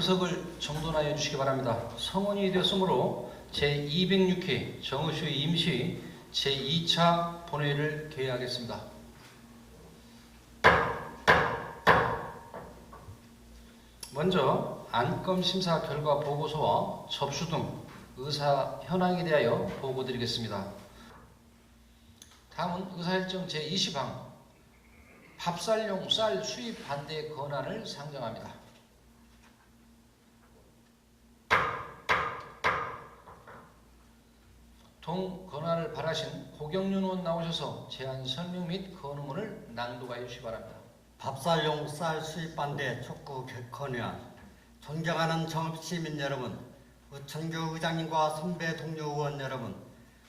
음석을 정돈하여 주시기 바랍니다. 성원이 되었으므로 제206회 정의슈 임시 제2차 본회의를 개회하겠습니다. 먼저 안건 심사 결과 보고서와 접수 등 의사 현황에 대하여 보고드리겠습니다. 다음은 의사일정 제20항 밥쌀용 쌀 수입 반대 건안을 상정합니다. 동 건안을 발하신 고경륜 의원 나오셔서 제안 설명 및 건의문을 낭독하여 주시기 바랍니다. 밥쌀용 쌀 수입 반대 촉구 건의안. 존경하는 정읍시민 여러분, 우천교 의장님과 선배 동료 의원 여러분,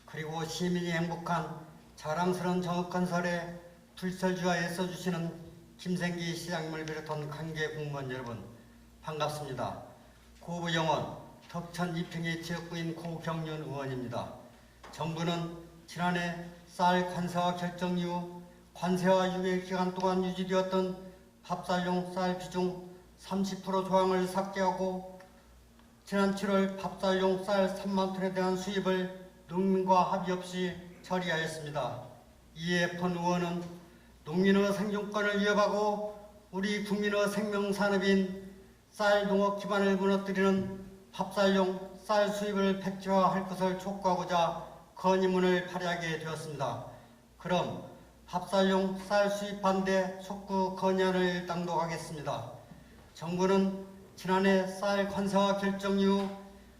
그리고 시민이 행복한 자랑스러운 정읍건설에 불철주야 애써주시는 김생기 시장님을 비롯한 관계 공무원 여러분, 반갑습니다. 고부영원 덕천 이평의 지역구인 고경륜 의원입니다. 정부는 지난해 쌀 관세와 결정 이후 관세와 유예 기간 동안 유지되었던 밥쌀용 쌀 비중 30% 조항을 삭제하고 지난 7월 밥쌀용 쌀 3만 톤에 대한 수입을 농민과 합의 없이 처리하였습니다. 이에 본 의원은 농민의 생존권을 위협하고 우리 국민의 생명산업인 쌀 농업 기반을 무너뜨리는 밥쌀용 쌀 수입을 백지화할 것을 촉구하고자 건의문을 발의하게 되었습니다. 그럼 밥쌀용 쌀 수입 반대 촉구 건의안을 낭독하겠습니다. 정부는 지난해 쌀 관세와 결정 이후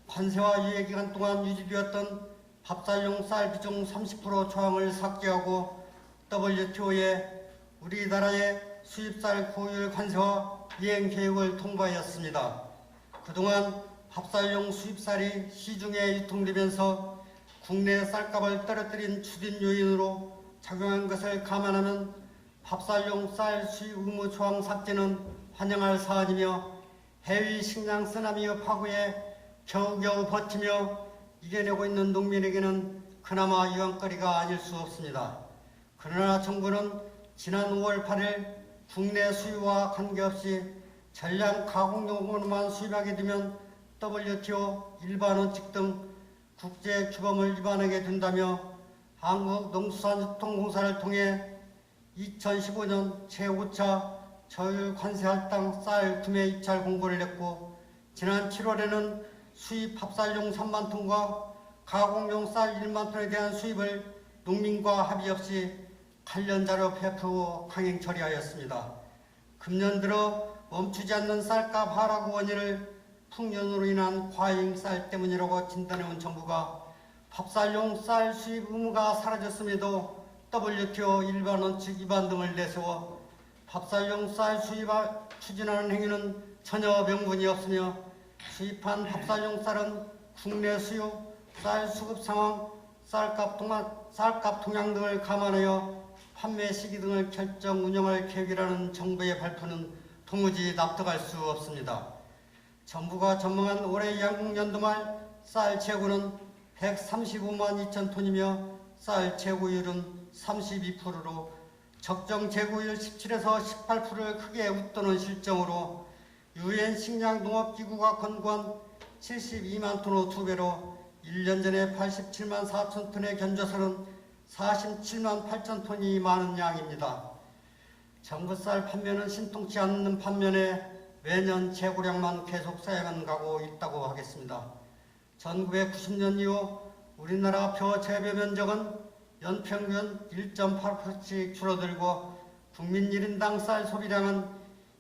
관세와 유예 기간 동안 유지되었던 밥쌀용 쌀 비중 30% 조항을 삭제하고 WTO에 우리나라의 수입쌀 고율 관세와 이행 계획을 통보하였습니다. 그동안 밥쌀용 수입쌀이 시중에 유통되면서 국내 쌀값을 떨어뜨린 추진 요인으로 작용한 것을 감안하면 밥쌀용 쌀 수입 의무 조항 삭제는 환영할 사안이며 해외 식량 쓰나미의 파고에 겨우겨우 버티며 이겨내고 있는 농민에게는 그나마 유안거리가 아닐 수 없습니다. 그러나 정부는 지난 5월 8일 국내 수요와 관계없이 전량 가공용으로만 수입하게 되면 WTO 일반 원칙 등 국제 규범을 위반하게 된다며 한국농수산유통공사를 통해 2015년 제5차 저율 관세 할당 쌀 구매 입찰 공고를 냈고 지난 7월에는 수입 밥쌀용 3만 톤과 가공용 쌀 1만 톤에 대한 수입을 농민과 합의 없이 관련 자료 배포 후 강행 처리하였습니다. 금년 들어 멈추지 않는 쌀값 하락 원인을 풍년으로 인한 과잉 쌀 때문이라고 진단해온 정부가 밥쌀용 쌀 수입 의무가 사라졌음에도 WTO 일반 원칙 위반 등을 내세워 밥쌀용 쌀 수입 추진하는 행위는 전혀 명분이 없으며 수입한 밥쌀용 쌀은 국내 수요, 쌀 수급 상황, 쌀값 동향 등을 감안하여 판매 시기 등을 결정 운영할 계획이라는 정부의 발표는 도무지 납득할 수 없습니다. 정부가 전망한 올해 양국연도말 쌀 재고는 135만 2천 톤이며 쌀 재고율은 32%로 적정 재고율 17에서 18%를 크게 웃도는 실정으로 유엔 식량농업기구가 권고한 72만 톤의 2배로 1년 전에 87만 4천 톤의 견조선은 47만 8천 톤이 많은 양입니다. 정부 쌀 판매는 신통치 않는 반면에 매년 재고량만 계속 쌓여만 가고 있다고 하겠습니다. 1990년 이후 우리나라 벼 재배 면적은 연평균 1.8%씩 줄어들고 국민 1인당 쌀 소비량은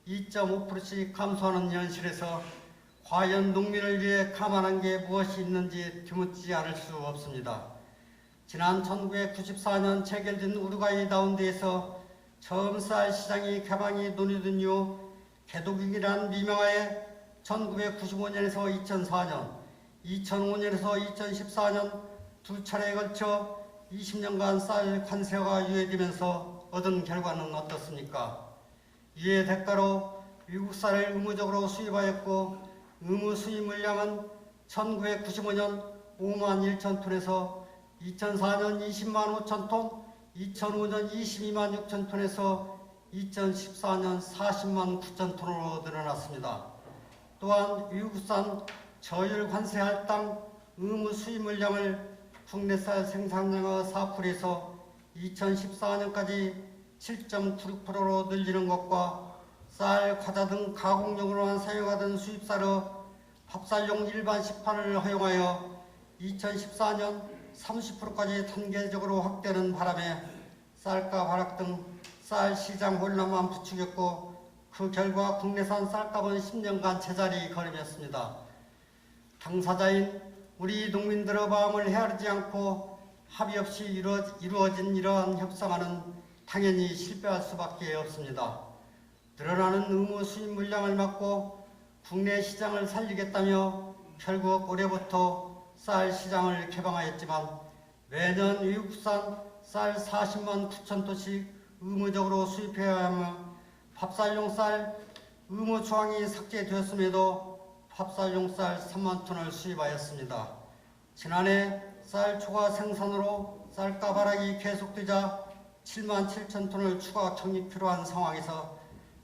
2.5%씩 감소하는 현실에서 과연 농민을 위해 감안한 게 무엇이 있는지 드묻지 않을 수 없습니다. 지난 1994년 체결된 우루과이 라운드에서 처음 쌀 시장이 개방이 논의된 이후 개독이란 미명하에 1995년에서 2004년, 2005년에서 2014년 두 차례에 걸쳐 20년간 쌀 관세가 유예되면서 얻은 결과는 어떻습니까? 이에 대가로 미국 쌀을 의무적으로 수입하였고 의무 수입 물량은 1995년 5만 1천 톤에서 2004년 20만 5천 톤, 2005년 22만 6천 톤에서 2014년 40만 9천 톤으로 늘어났습니다. 또한 외국산 저율 관세 할당 의무 수입 물량을 국내 쌀 생산량의 4%에서 2014년까지 7.96%로 늘리는 것과 쌀, 과자 등 가공용으로만 사용하던 수입쌀의 밥쌀용 일반 식판을 허용하여 2014년 30%까지 단계적으로 확대하는 바람에 쌀값 하락 등 쌀 시장 혼란만 부추겼고 그 결과 국내산 쌀값은 10년간 제자리 걸음이었습니다. 당사자인 우리 농민들의 마음을 헤아리지 않고 합의 없이 이루어진 이러한 협상안은 당연히 실패할 수밖에 없습니다. 늘어나는 의무 수입 물량을 막고 국내 시장을 살리겠다며 결국 올해부터 쌀 시장을 개방하였지만 매년 외국산 쌀 40만 9천 톤씩 의무적으로 수입해야 하며 밥쌀용 쌀 의무 조항이 삭제되었음에도 밥쌀용 쌀 3만 톤을 수입하였습니다. 지난해 쌀 초과 생산으로 쌀값 하락이 계속되자 7만 7천 톤을 추가 적립 필요한 상황에서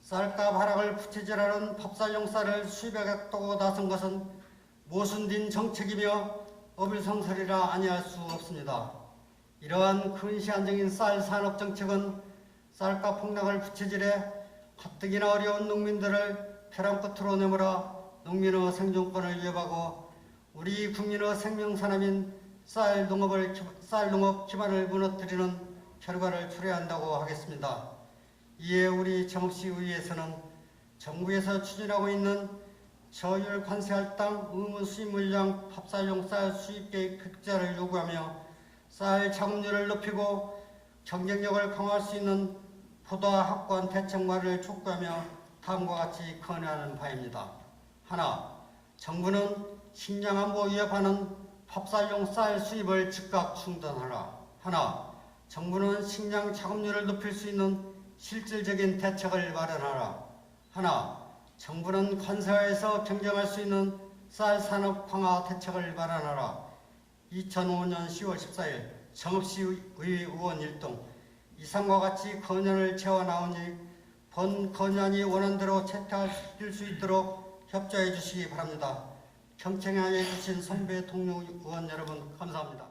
쌀값 하락을 부채질하는 밥쌀용 쌀을 수입하겠다고 나선 것은 모순된 정책이며 어불성설이라 아니할 수 없습니다. 이러한 근시안적인 쌀 산업 정책은 쌀값 폭락을 부채질해 가뜩이나 어려운 농민들을 벼랑 끝으로 내몰아 농민의 생존권을 위협하고 우리 국민의 생명산업인 쌀 농업 기반을 무너뜨리는 결과를 초래한다고 하겠습니다. 이에 우리 정읍시의회에서는 정부에서 추진하고 있는 저율 관세 할당 의무 수입 물량 밥쌀용 쌀 수입 계획 획자를 요구하며 쌀 자급률을 높이고 경쟁력을 강화할 수 있는 보다 확고한 대책만을 촉구하며 다음과 같이 건의하는 바입니다. 하나, 정부는 식량 안보 위협하는 밥쌀용 쌀 수입을 즉각 중단하라. 하나, 정부는 식량 자급률을 높일 수 있는 실질적인 대책을 마련하라. 하나, 정부는 관세화에서 경쟁할 수 있는 쌀 산업 강화 대책을 마련하라. 2005년 10월 14일 정읍시의회 의원 1동 이상과 같이 건의안을 채워 나오니 본 건의안이 원안대로 채택될 수 있도록 협조해 주시기 바랍니다. 경청해 주신 선배 동료 의원 여러분 감사합니다.